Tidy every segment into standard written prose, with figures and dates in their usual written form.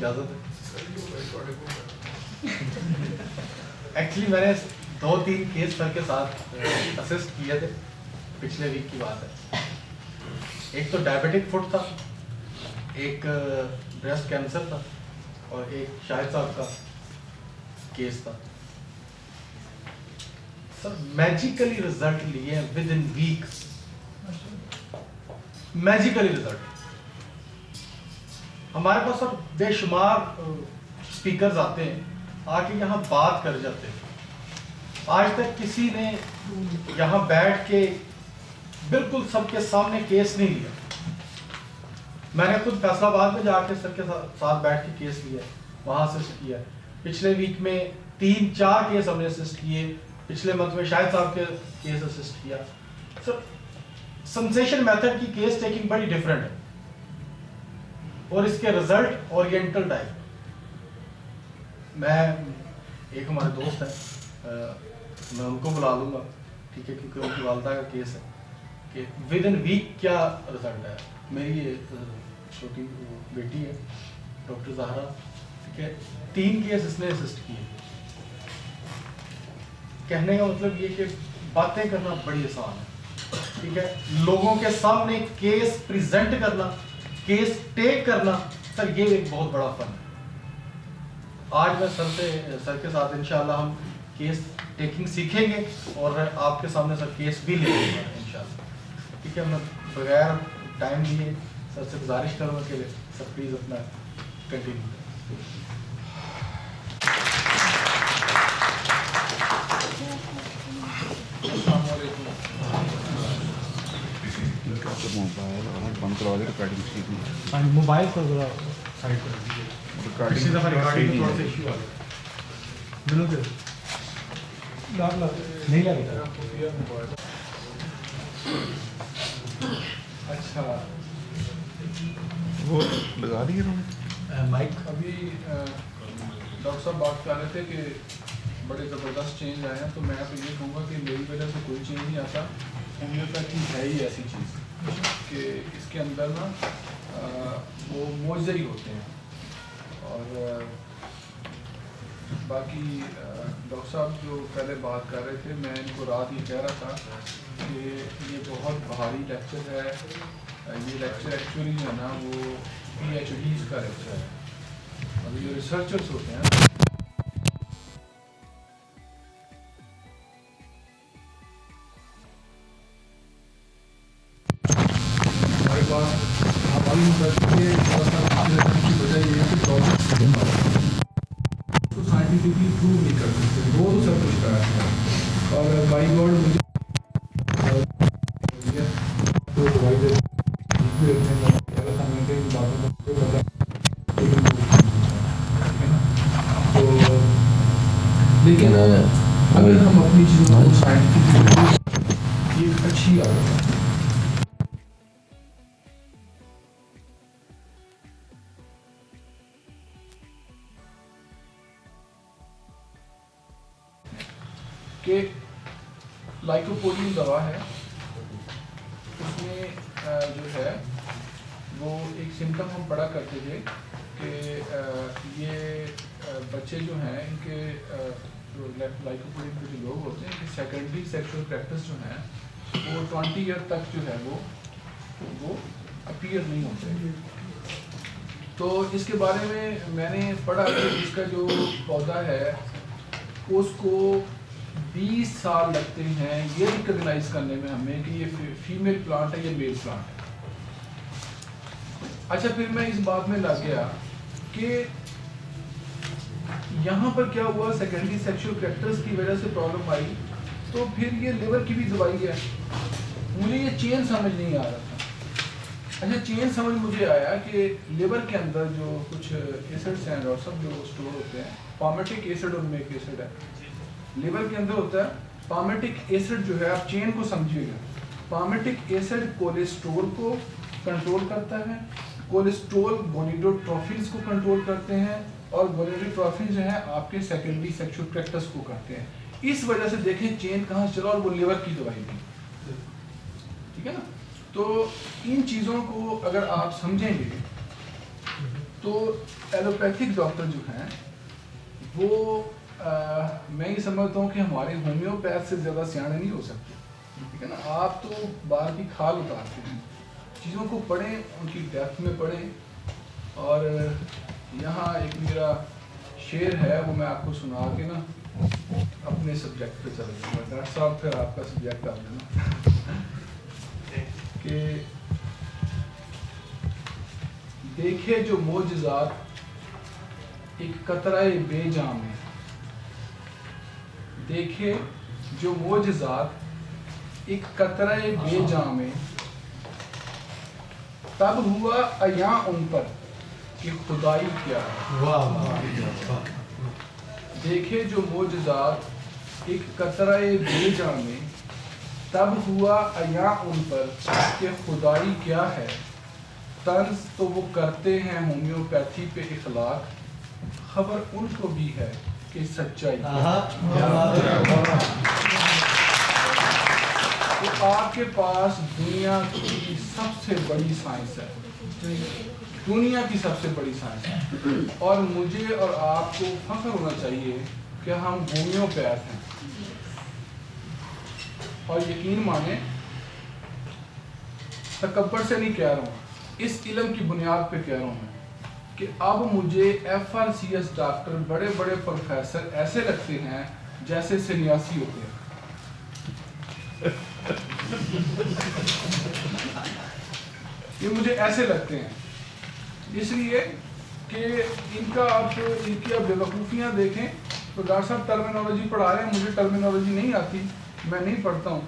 اجازت ہے. ایکچولی میں نے 2-3 کیس سر کے ساتھ اسسٹ کیے تھے پچھلے ویک کی بات ہے. ایک تو ڈائبیٹک فٹ تھا, ایک بریسٹ کینسر تھا, اور ایک شاہد صاحب کا کیس تھا. سر میجیکلی رزلٹ لیے ہیں ود ان ویکس, میجیکلی رزلٹ. ہمارے پاس سر بے شمار اسپیکرز آتے ہیں, آ کے یہاں بات کر جاتے ہیں. آج تک کسی نے یہاں بیٹھ کے بالکل سب کے سامنے کیس نہیں لیا. میں نے خود فیصل آباد میں جا کے سر کے ساتھ بیٹھ کے کیس لیا, وہاں اسسٹ کیا. پچھلے ویک میں 3-4 کیس ہم نے اسسٹ کیے. پچھلے منتھ میں شاہد صاحب کے کیس اسسٹ کیا. سر سنسیشن میتھڈ کی کیس ٹیکنگ بڑی ڈفرینٹ ہے, اور اس کے رزلٹ اورینٹل ٹائپ. میں ایک ہمارے دوست ہیں, میں ان کو بلا لوں گا, ٹھیک ہے, کیونکہ ان کی والدہ کا کیس ہے کہ ود ان ویک کیا رزلٹ ہے. میری یہ چھوٹی بیٹی ہے ڈاکٹر زہرا, ٹھیک ہے, 3 کیس اس نے اسسٹ کیے. کہنے کا مطلب یہ کہ باتیں کرنا بڑی آسان ہے, ٹھیک ہے, لوگوں کے سامنے کیس پریزنٹ کرنا, کیس ٹیک کرنا, سر یہ ایک بہت بڑا فن ہے. آج میں سر کے ساتھ انشاءاللہ ہم کیس ٹیکنگ سیکھیں گے, اور آپ کے سامنے سر کیس بھی لے لیں گے انشاءاللہ. ٹھیک ہے, میں بغیر ٹائم لیے سر سے گزارش کروں گا کہ سر پلیز اپنا کنٹینیو کریں. السلام علیکم. موبائل اور بند کروا دے, ریکارڈنگ ٹھیک نہیں. موبائل کو ذرا سائڈ کر دیجیے, ریکارڈنگ ریکارڈنگ تھوڑا سا ایشو آ گیا. نہیں لگتا. اچھا, وہ لگا دیے انہوں مائک. ابھی ڈاکٹر صاحب بات کر رہے تھے کہ بڑے زبردست چینج آئے ہیں, تو میں تو یہ کہوں گا کہ میری وجہ سے کوئی چینج نہیں آتا. ہومیوپیتھی ہے ہی ایسی چیز کہ اس کے اندر نا وہ معجزے ہی ہوتے ہیں. اور باقی ڈاکٹر صاحب جو پہلے بات کر رہے تھے, میں ان کو رات یہ کہہ رہا تھا کہ یہ بہت بھاری لیکچر ہے. یہ لیکچر ایکچولی جو ہے نا وہ پی ایچ ڈیز کا لیکچر ہے. ابھی جو ریسرچرس ہوتے ہیں ہمارے پاس ہماری کے کی وجہ یہ ہے کہ تو سائنٹیفکلی پروو نہیں کر سکتے, وہ تو سب کچھ کرا ہے. اور بائی گاڈ مجھے تو دوائی دے لیکن اگر ہم اپنی چیزوں کو سائنٹیفک یہ اچھی عادت ہے. کہ لائکوپوڈین دوا ہے, اس میں جو ہے وہ ایک سمٹم ہم پڑھا کرتے تھے کہ یہ بچے جو ہیں ان کے جو لائکوپوڈین کے جو لوگ ہوتے ہیں کہ سیکنڈری سیکشول پریکٹس جو ہیں وہ 20 ایئر تک جو ہے وہ اپیئر نہیں ہوتے. تو اس کے بارے میں نے پڑھا کہ اس کا جو پودا ہے اس کو 20 سال لگتے ہیں یہ ریکگنائز کرنے میں ہمیں کہ یہ فیمیل پلانٹ ہے یا میل پلانٹ ہے. اچھا, پھر میں اس بات میں لگ گیا کہ یہاں پر کیا ہوا, سیکنڈری سیکشول کریکٹرز کی وجہ سے پرابلم آئی, تو پھر یہ لیور کی بھی دوائی ہے. مجھے یہ چین سمجھ نہیں آ رہا تھا. اچھا, چین سمجھ مجھے آیا کہ لیور کے اندر جو کچھ ایسڈس ہیں ڈاکٹر صاحب جو اسٹور ہوتے ہیں, پالمیٹک ایسڈ ان میں ایک ایسڈ ہے لیور کے اندر ہوتا ہے. پالمیٹک ایسڈ جو ہے, آپ چین کو سمجھیے گا, پالمیٹک ایسڈ کولیسٹرول کو کنٹرول کرتا ہے, کولیسٹرول گونیڈوٹروفنز کو کنٹرول کرتے ہیں, اور گونیڈوٹروفنز جو ہیں آپ کے سیکنڈری سیکشول پریکٹس کو کرتے ہیں. اس وجہ سے دیکھیں چین کہاں سے چلا, اور وہ لیور کی دوائی دی. ٹھیک ہے نا. تو ان چیزوں کو اگر آپ سمجھیں گے تو ایلوپیتھک ڈاکٹر جو ہیں وہ میں یہ سمجھتا ہوں کہ ہمارے ہومیوپیتھ سے زیادہ سیانے نہیں ہو سکتے، ٹھیک ہے نا. آپ تو بال کی کھال اتارتے ہیں، چیزوں کو پڑھیں، ان کی ڈیپتھ میں پڑھیں. اور یہاں ایک میرا شعر ہے وہ میں آپ کو سنا کے نا اپنے سبجیکٹ پہ چلا جاؤں گا. ڈاکٹر صاحب پھر آپ کا سبجیکٹ آ دینا کہ دیکھے جو معجزات ایک قطرہ بے جاں میں، دیکھے جو معجزات ایک قطرہ بے جاں میں، تب ہوا عیاں ان پر کہ خدائی کیا ہے. دیکھے جو معجزات ایک قطرہ بے جاں میں، تب ہوا عیاں ان پر کہ خدائی کیا ہے. طنز تو وہ کرتے ہیں ہومیوپیتھی پہ اخلاق، خبر ان کو بھی ہے کہ سچائی کیا ہے. تو آپ کے پاس دنیا کی سب سے بڑی سائنس ہے، دنیا کی سب سے بڑی سائنس ہے، اور مجھے اور آپ کو فخر ہونا چاہیے کہ ہم ہومیوپیتھ ہیں. اور یقین مانیں، تکبر سے نہیں کہہ رہا ہوں، اس علم کی بنیاد پہ کہہ رہا ہوں میں کہ اب مجھے FRCS ڈاکٹر، بڑے بڑے پروفیسر ایسے لگتے ہیں جیسے سنیاسی ہوتے ہیں. یہ مجھے ایسے لگتے ہیں، اس لیے کہ ان کی آپ بیوقوفیاں دیکھیں. تو ڈاکٹر صاحب ٹرمینالوجی پڑھا رہے ہیں، مجھے ٹرمینالوجی نہیں آتی، میں نہیں پڑھتا ہوں.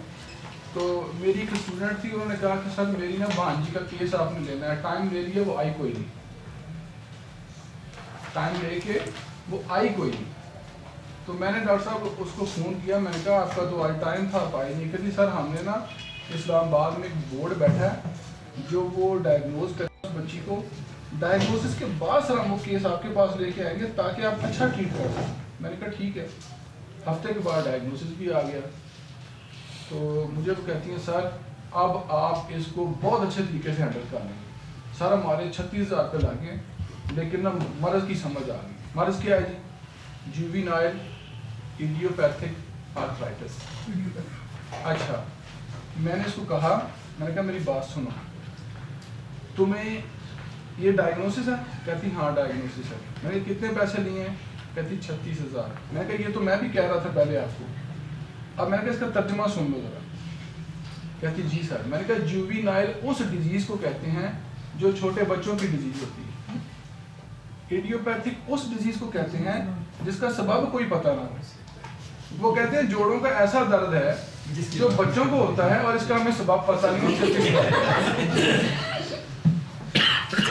تو میری ایک اسٹوڈنٹ تھی، انہوں نے کہا کہ سر میری نا بھانجی کا کیس آپ نے لینا ہے. ٹائم لے لیا، وہ آئی کوئی نہیں. ٹائم لے کے وہ آئی کوئی نہیں. تو میں نے ڈاکٹر صاحب اس کو فون کیا، میں نے کہا آپ کا تو آج ٹائم تھا، آپ آئی نہیں. کہ سر ہم نے نا اسلام آباد میں ایک بورڈ بیٹھا ہے جو وہ ڈائگنوز کرتا ہے بچی کو. ڈائگنوسس کے بعد سر ہم وہ کیس آپ کے پاس لے کے آئیں گے تاکہ آپ اچھا ٹریٹ کر سکیں. میں نے کہا ٹھیک ہے. ہفتے کے بعد ڈائگنوسس بھی آ گیا. تو مجھے تو کہتی ہیں سر اب آپ اس کو بہت اچھے طریقے سے ہینڈل کر لیں گے. سر ہمارے 36,000 پہ لگے، لیکن نا مرض کی سمجھ آ گئی. مرض کیا ہے جی؟ جووینائل ایڈیوپیتھک آرتھرائٹس. اچھا، میں نے اس کو کہا، میں نے کہا میری بات سنو، تمہیں یہ ڈائگنوسس ہے؟ کہتی ہاں ڈائگنوسس ہے. میں نے کتنے پیسے لیے ہیں؟ کہتی 36,000. میں نے کہا یہ تو میں بھی کہہ رہا تھا پہلے آپ کو. اب میں نے کہا اس کا ترجمہ سن لو ذرا. کہتی جی سر. میں نے کہا جووینائل اس ڈیزیز کو کہتے ہیں جو چھوٹے بچوں کی ڈیزیز ہوتی ہے. ایڈیوپیتھک اس ڈیزیز کو کہتے ہیں جس کا سبب کوئی پتہ نہ ہو. وہ کہتے ہیں جوڑوں کا ایسا درد ہے جو بچوں کو ہوتا ہے اور اس کا ہمیں سبب پتہ نہیں ہوتا.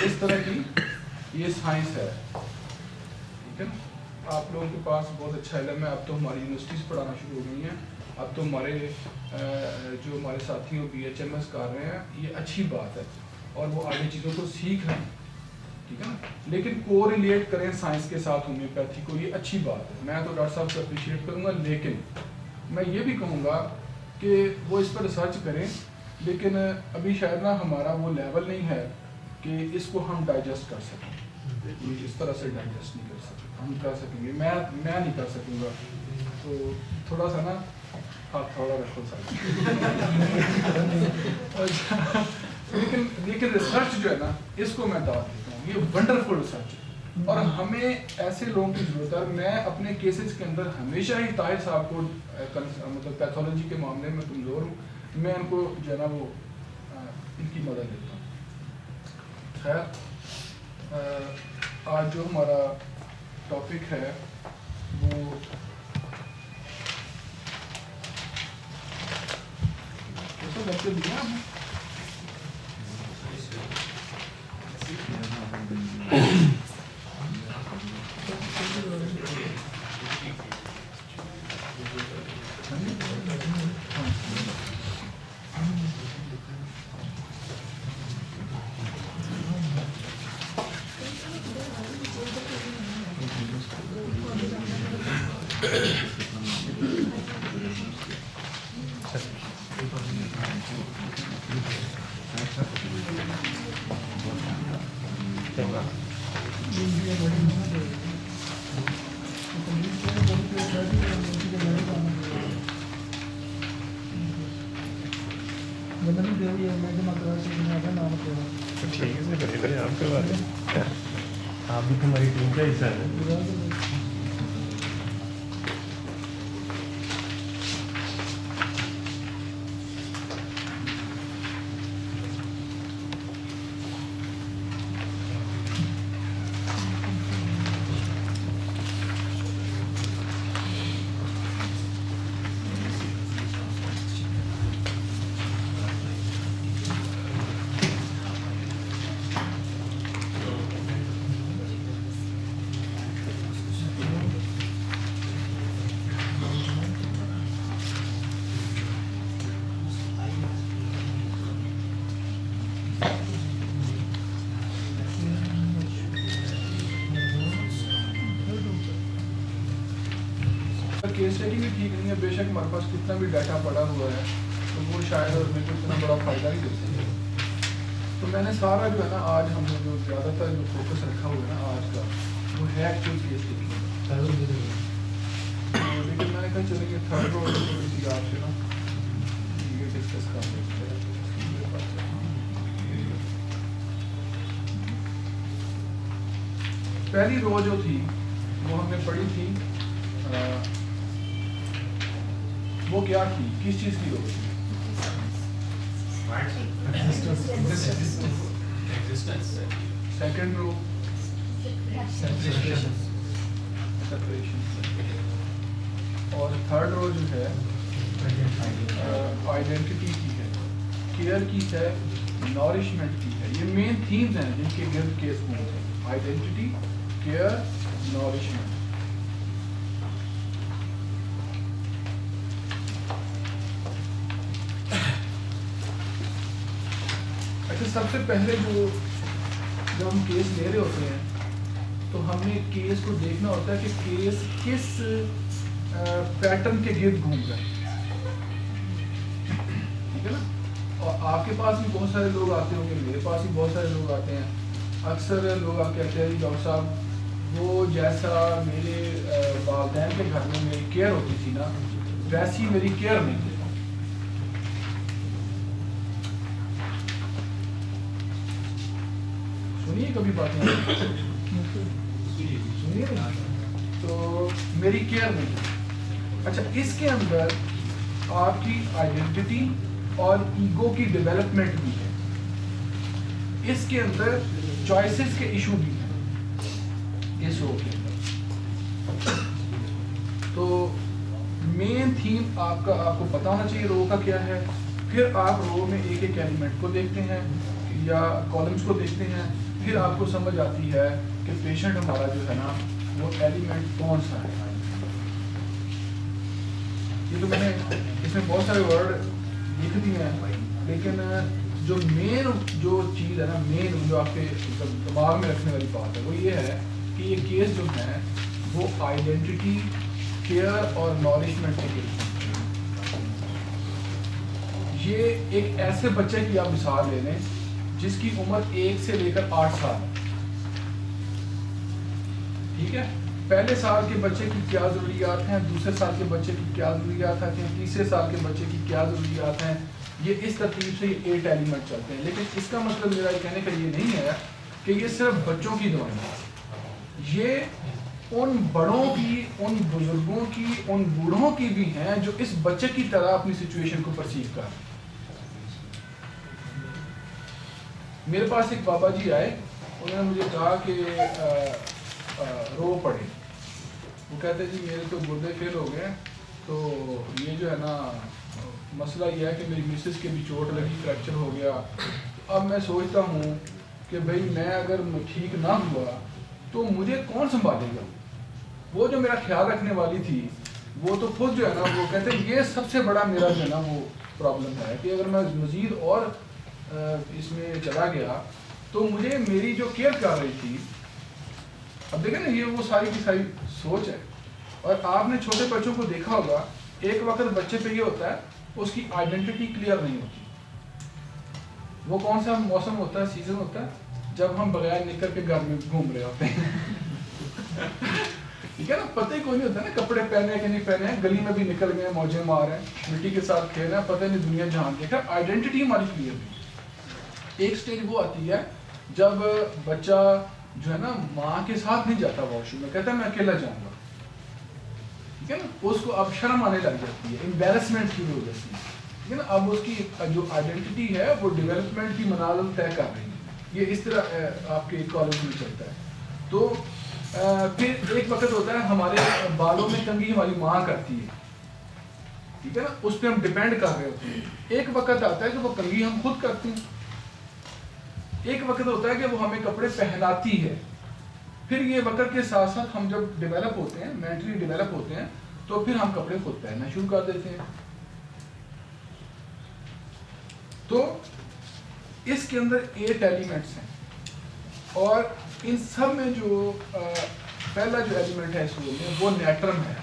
اس طرح کی یہ سائنس ہے، ٹھیک ہے نا. آپ لوگوں کے پاس بہت اچھا علم ہے. اب تو ہماری یونیورسٹیز پڑھانا شروع ہو گئی ہیں. اب تو ہمارے جو ہمارے ساتھی ہو BHMS کر رہے ہیں، یہ اچھی بات ہے اور وہ آگے چیزوں کو سیکھ رہے ہیں، ٹھیک ہے نا. لیکن کو ریلیٹ کریں سائنس کے ساتھ ہومیوپیتھی کو، یہ اچھی بات ہے. میں تو ڈاکٹر صاحب کو اپریشیٹ کروں گا، لیکن میں یہ بھی کہوں گا کہ وہ اس پر ریسرچ کریں. لیکن ابھی شاید نا ہمارا وہ لیول نہیں ہے کہ اس کو ہم ڈائجسٹ کر سکیں. اس طرح سے ڈائجسٹ نہیں کر سکتے. ہم کر سکیں گے، میں نہیں کر سکوں گا. تو تھوڑا سا نا آپ تھوڑا رکھو سر. لیکن ریسرچ جو ہے نا اس کو میں دعوت دیتا ہوں، یہ ونڈرفل ریسرچ ہے اور ہمیں ایسے لوگوں کی ضرورت ہے. میں اپنے کیسز کے اندر ہمیشہ ہی طاہر صاحب کو مطلب پیتھولوجی کے معاملے میں کمزور ہوں، میں ان کو جو ہے نا وہ ان کی مدد لیتا ہوں. خیر، آج جو ہمارا ٹاپک ہے وہ لیکچر دیا ہم ٹھیک ہے سر ادھر آپ کروا دیں آپ بھی ہماری ٹیم کا حصہ ہے کیس اسٹڈی بھی ٹھیک نہیں ہے، بے شک ہمارے پاس کتنا بھی ڈیٹا پڑا ہوا ہے تو وہ شاید اور میرے کو اتنا بڑا فائدہ نہیں دیتے ہیں. تو میں نے سارا جو ہے نا آج ہم نے جو زیادہ تر جو فوکس رکھا ہوا ہے نا آج کا وہ ہے ایکچوئل کیس اسٹڈی. لیکن میں نے کہا چلیں گے تھرڈ رو تھوڑی سی آپ سے نا یہ ڈسکس کر لیتے ہیں. پہلی رو جو تھی وہ ہم نے پڑھی تھی وہ کیا تھی، کس چیز کی رو تھی؟ سیکنڈ رو اور تھرڈ رو جو ہے آئیڈینٹی کی ہے، کیئر کی ہے، نورشمنٹ کی ہے. یہ مین تھیمز ہیں جن کے گرد کیس گھومتے ہیں: آئیڈینٹی، کیئر، نورشمنٹ. سب سے پہلے جب ہم کیس لے رہے ہوتے ہیں تو ہم نے کیس کو دیکھنا ہوتا ہے کہ کیس کس پیٹرن کے گرد گھوم رہا ہے. ٹھیک ہے نا؟ اور آپ کے پاس بھی بہت سارے لوگ آتے ہوں گے، میرے پاس بھی بہت سارے لوگ آتے ہیں. اکثر لوگ آپ کہتے ہیں ڈاکٹر صاحب وہ جیسا میرے والدین کے گھر میں میری کیئر ہوتی تھی نا ویسی میری کیئر نہیں تھی. سنیے کبھی باتیں سنیے تو میری کیئر نہیں. اچھا اس کے اندر آپ کی آئیڈینٹی اور ایگو کی ڈیولپمنٹ بھی ہے، اس کے اندر چوائسز کے ایشو بھی ہیں اس رو کے اندر. تو مین تھیم آپ کو پتا ہونا چاہیے رو کا کیا ہے. پھر آپ رو میں ایک ایک ایلیمنٹ کو دیکھتے ہیں یا کالمس کو دیکھتے ہیں، پھر آپ کو سمجھ آتی ہے کہ پیشنٹ ہمارا جو ہے نا وہ ایلیمنٹ کون سا ہے. یہ تو میں نے اس میں بہت سارے ورڈ لکھ دیے ہیں، لیکن جو مین جو چیز ہے نا، مین جو آپ کے دماغ میں رکھنے والی بات ہے وہ یہ ہے کہ یہ کیس جو ہے وہ آئیڈینٹی، کیئر اور نورشمنٹ کے کیس. یہ ایک ایسے بچے کی آپ مثال لے لیں جس کی عمر 1 سے لے کر 8 سال ہے. ٹھیک ہے، پہلے سال کے بچے کی کیا ضروریات ہیں، دوسرے سال کے بچے کی کیا ضروریات ہیں، تیسرے سال کے بچے کی کیا ضروریات ہیں. یہ اس ترتیب سے یہ 8 ایلیمنٹ چلتے ہیں. لیکن اس کا مطلب میرا کہنے کا یہ نہیں ہے کہ یہ صرف بچوں کی دوائیں ہیں. یہ ان بڑوں کی، ان بزرگوں کی، ان بوڑھوں کی بھی ہیں جو اس بچے کی طرح اپنی سچویشن کو پرسیو کر رہے ہیں. میرے پاس ایک بابا جی آئے، انہوں نے مجھے کہا کہ رو پڑے. وہ کہتے جی میرے تو گردے فیل ہو گئے، تو یہ جو ہے نا مسئلہ یہ ہے کہ میری مسز کے بھی چوٹ لگی، فریکچر ہو گیا. اب میں سوچتا ہوں کہ بھائی میں اگر ٹھیک نہ ہوا تو مجھے کون سنبھالے گا. وہ جو میرا خیال رکھنے والی تھی وہ تو خود جو ہے نا وہ کہتے ہیں یہ سب سے بڑا میرا جو ہے نا وہ پرابلم ہے کہ اگر میں مزید اور اس میں چلا گیا تو مجھے میری جو کیئر کر رہی تھی. اب دیکھیں نا یہ وہ ساری کی ساری سوچ ہے. اور آپ نے چھوٹے بچوں کو دیکھا ہوگا، ایک وقت بچے پہ یہ ہوتا ہے اس کی آئیڈینٹی کلیئر نہیں ہوتی. وہ کون سا موسم ہوتا ہے، سیزن ہوتا ہے جب ہم بغیر نکل کے گھر میں گھوم رہے ہوتے ہیں. ٹھیک ہے نا, پتہ ہی کوئی نہیں ہوتا نا کپڑے پہنے کہ نہیں پہنے ہیں, گلی میں بھی نکل گئے, موجیں مار رہے ہیں, مٹی کے ساتھ کھیل رہے ہیں, پتہ نہیں دنیا جہان کے. آئیڈینٹی ہماری کلیئر نہیں. ایک سٹیج وہ آتی ہے جب بچہ جو ہے نا ماں کے ساتھ نہیں جاتا واش روم میں, کہتا ہے میں اکیلا جاؤں گا, ٹھیک ہے نا, اس کو اب شرم آنے لگ جاتی ہے, امبیرسمنٹ کی وجہ سے, ٹھیک ہے نا. اب اس کی جو آئیڈینٹی ہے وہ ڈیولپمنٹ کی منازل طے کر رہی ہے. یہ اس طرح آپ کے کالج میں چلتا ہے. تو پھر ایک وقت ہوتا ہے ہمارے بالوں میں کنگھی ہماری ماں کرتی ہے, ٹھیک ہے نا, اس پہ ہم ڈیپینڈ کر رہے ہوتے ہیں. ایک وقت آتا ہے کہ وہ کنگھی ہم خود کرتے ہیں. ایک وقت ہوتا ہے کہ وہ ہمیں کپڑے پہناتی ہے. پھر یہ وقت کے ساتھ ساتھ ہم جب ڈیولپ ہوتے ہیں, مینٹلی ڈیولپ ہوتے ہیں, تو پھر ہم کپڑے خود پہننا شروع کر دیتے ہیں. تو اس کے اندر 8 ایلیمنٹس ہیں, اور ان سب میں جو پہلا جو ایلیمنٹ ہے اس رول میں وہ نیٹرم ہے.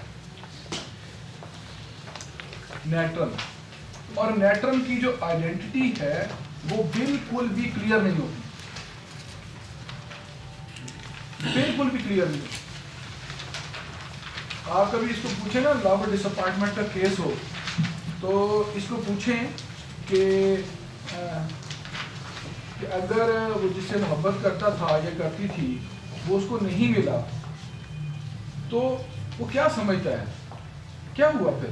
نیٹرم, اور نیٹرم کی جو آئیڈینٹی ہے وہ بالکل بھی کلیئر نہیں ہوتی, بالکل بھی کلیئر نہیں ہوتی. آپ کبھی اس کو پوچھیں نا, لو ڈس اپارٹمنٹ کا کیس ہو تو اس کو پوچھیں کہ اگر وہ جس سے محبت کرتا تھا یا کرتی تھی وہ اس کو نہیں ملا تو وہ کیا سمجھتا ہے, کیا ہوا پھر؟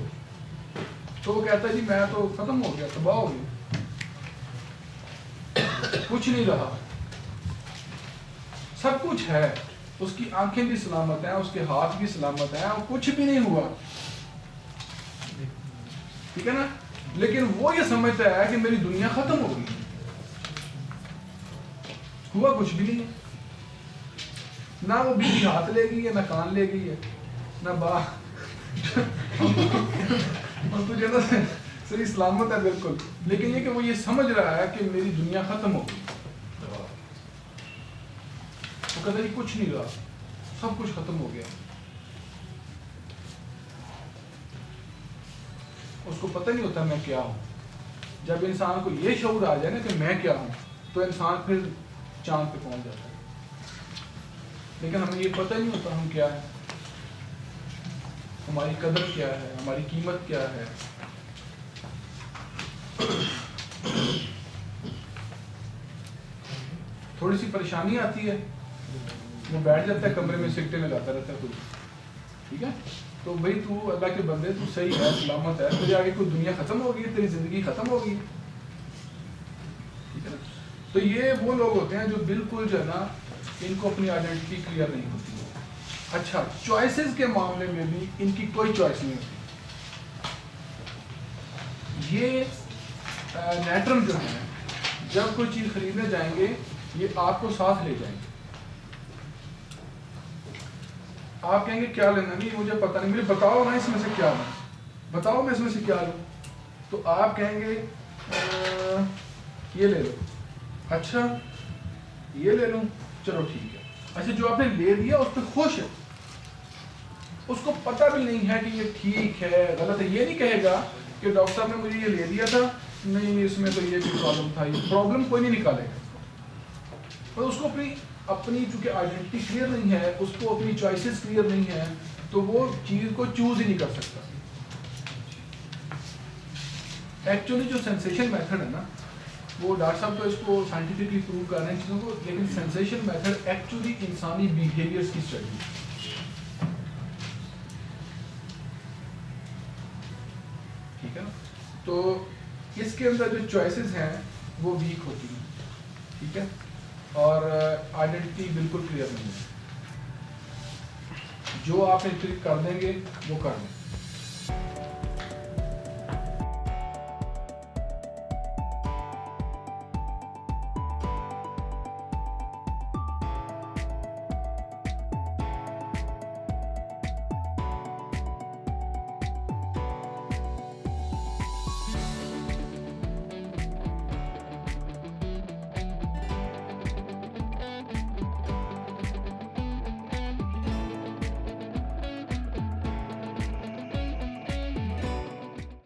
تو وہ کہتا ہے جی میں تو ختم ہو گیا, تباہ ہو گیا, کچھ نہیں رہا. سب کچھ ہے, اس کی آنکھیں بھی سلامت ہیں, اس کے ہاتھ بھی سلامت ہیں, اور کچھ بھی نہیں ہوا, ٹھیک ہے نا. لیکن وہ یہ سمجھتا ہے کہ میری دنیا ختم ہو گئی. ہوا کچھ بھی نہیں ہے. نہ وہ بیوی ہاتھ لے گئی ہے, نہ کان لے گئی ہے, نہ جو ہے نا صحیح سلامت ہے بالکل. لیکن یہ کہ وہ یہ سمجھ رہا ہے کہ میری دنیا ختم ہو گئی. وہ کہتا ہے کچھ نہیں رہا, سب کچھ ختم ہو گیا. اس کو پتہ نہیں ہوتا میں کیا ہوں. جب انسان کو یہ شعور آ جائے نا کہ میں کیا ہوں, تو انسان پھر چاند پہ پہنچ جاتا ہے. لیکن ہمیں یہ پتہ نہیں ہوتا ہم کیا ہے, ہماری قدر کیا ہے, ہماری قیمت کیا ہے. تھوڑی سی پریشانی آتی ہے, وہ بیٹھ جاتا ہے کمرے میں, سگٹیں لگاتا رہتا ہے کوئی, ٹھیک ہے. تو بھائی تو اللہ کے بندے, تو صحیح ہے, سلامت ہے, تجھے آگے کوئی دنیا ختم ہو گئی, تیری زندگی ختم ہو گئی, ٹھیک ہے نا. تو یہ وہ لوگ ہوتے ہیں جو بالکل جو ہے نا ان کو اپنی آئیڈینٹی کلیئر نہیں ہوتی. اچھا, چوائسز کے معاملے میں بھی ان کی کوئی چوائس نہیں ہوتی. یہ نیٹرم جو ہے, جب کوئی چیز خریدنے جائیں گے یہ آپ کو ساتھ لے جائیں گے. آپ کہیں گے کیا لینا, نہیں مجھے پتہ نہیں, مجھے بتاؤ نا اس میں سے کیا لوں, بتاؤ میں اس میں سے کیا لوں. تو آپ کہیں گے یہ لے لو. اچھا یہ لے لوں, چلو ٹھیک ہے. اچھا جو آپ نے لے دیا اس پہ خوش ہے, اس کو پتہ بھی نہیں ہے کہ یہ ٹھیک ہے غلط ہے. یہ نہیں کہے گا کہ ڈاکٹر صاحب نے مجھے یہ لے دیا تھا, نہیں اس میں تو یہ بھی پرابلم تھا. یہ پرابلم کوئی نہیں نکالے گا. اور اس کو اپنی چونکہ آئیڈینٹی کلیئر نہیں ہے, اس کو اپنی چوائسیز کلیئر نہیں ہے, تو وہ چیز کو چوز ہی نہیں کر سکتا. ایکچولی جو سینسیشن میتھڈ ہے نا, وہ ڈاکٹر صاحب تو اس کو سائنٹیفکلی پروو کر رہے ہیں چیزوں کو, لیکن سینسیشن میتھڈ ایکچولی انسانی بیہیویئرس کی اسٹڈی ہے, ٹھیک ہے نا. تو اس کے اندر جو چوائسیز ہیں وہ ویک ہوتی ہیں, ٹھیک ہے, اور آئیڈینٹی بالکل کلیئر نہیں ہے. جو آپ نے کر دیں گے وہ کر دیں.